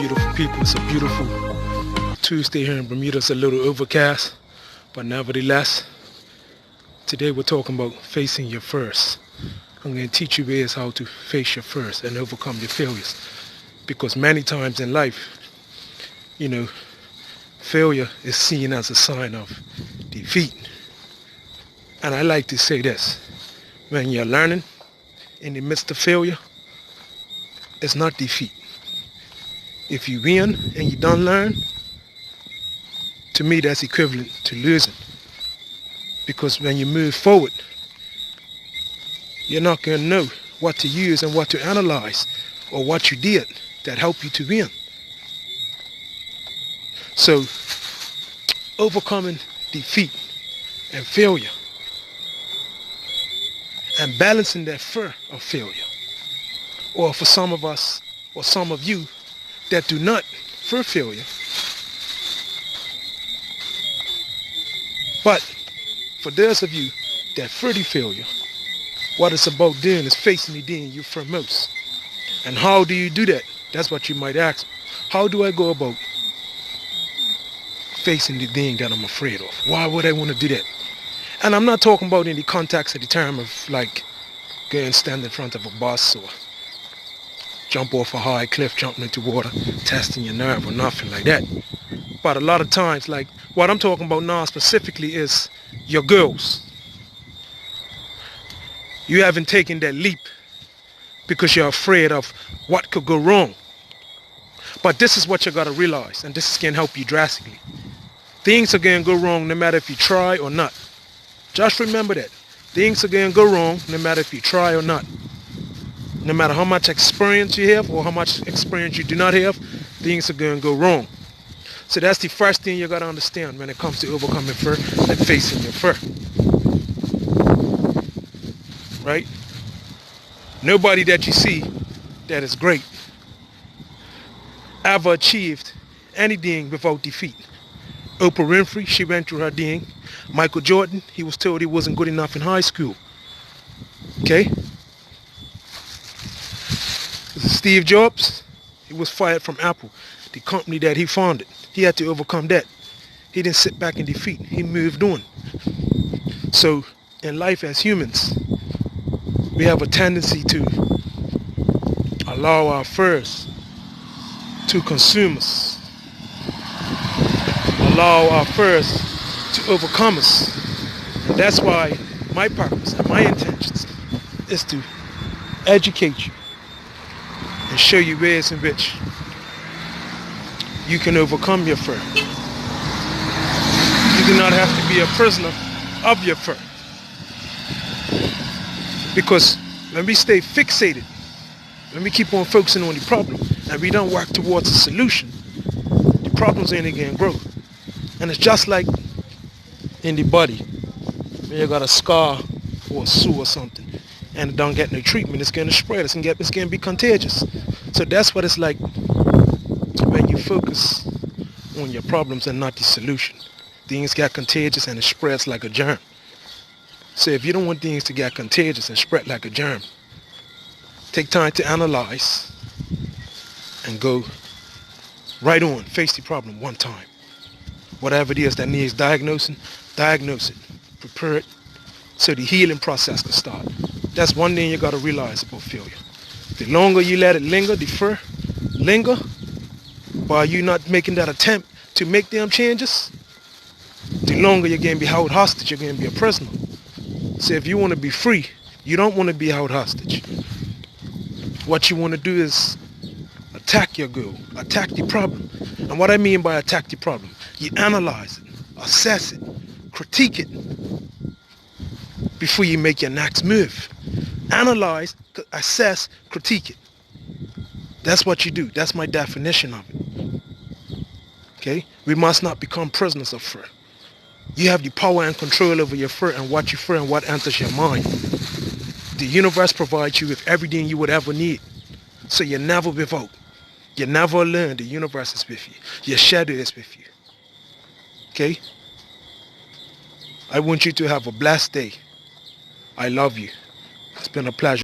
beautiful people. It's a beautiful Tuesday here in Bermuda. It's a little overcast, but nevertheless, today we're talking about facing your first. I'm going to teach you ways how to face your first and overcome your failures. Because many times in life, failure is seen as a sign of defeat. And I like to say this: when you're learning in the midst of failure, it's not defeat. If you win and you don't learn, to me that's equivalent to losing. Because when you move forward, you're not going to know what to use and what to analyze or what you did that helped you to win. So, overcoming defeat and failure and balancing that fear of failure, or for some of us or some of you that do not fear failure, but for those of you that fear the failure, what it's about doing is facing the thing you fear most. And how do you do that? That's what you might ask. How do I go about facing the thing that I'm afraid of? Why would I want to do that? And I'm not talking about in the context of the term of like going and stand in front of a bus or jump off a high cliff, jumping into water, testing your nerve or nothing like that. But a lot of times, like what I'm talking about now specifically is your goals. You haven't taken that leap because you're afraid of what could go wrong. But this is what you got to realize, and this can help you drastically. Things are going to go wrong no matter if you try or not. Just remember that. Things are going to go wrong no matter if you try or not. No matter how much experience you have or how much experience you do not have, things are going to go wrong. So that's the first thing you got to understand when it comes to overcoming fear and facing your fear. Right? Nobody that you see that is great ever achieved anything without defeat. Oprah Winfrey, she went through her thing. Michael Jordan, he was told he wasn't good enough in high school. Okay? Steve Jobs, he was fired from Apple, the company that he founded. He had to overcome that. He didn't sit back in defeat. He moved on. So, in life as humans, we have a tendency to allow our fears to consume us, allow our fears to overcome us. And that's why my purpose and my intentions is to educate you and show you ways in which you can overcome your fear. You do not have to be a prisoner of your fear. Because when we stay fixated, when we keep on focusing on the problem and we don't work towards a solution, the problem's only going to grow. And it's just like in the body. When you got a scar or a sore or something and it don't get no treatment, it's going to spread. It's going to be contagious. So that's what it's like when you focus on your problems and not the solution. Things get contagious and it spreads like a germ. So if you don't want things to get contagious and spread like a germ, take time to analyze and go right on, face the problem one time. Whatever it is that needs diagnosing, diagnose it, prepare it so the healing process can start. That's one thing you got to realize about failure. The longer you let it linger, the fear linger, while you not making that attempt to make them changes, the longer you're going to be held hostage, you're going to be a prisoner. So if you want to be free, you don't want to be held hostage. What you want to do is attack your goal, attack the problem. And what I mean by attack the problem, you analyze it, assess it, critique it before you make your next move. Analyze, assess, critique it. That's what you do. That's my definition of it. Okay? We must not become prisoners of fear. You have the power and control over your fear and what you fear and what enters your mind. The universe provides you with everything you would ever need. So you're never without. You're never alone. The universe is with you. Your shadow is with you. Okay? I want you to have a blessed day. I love you. It's been a pleasure.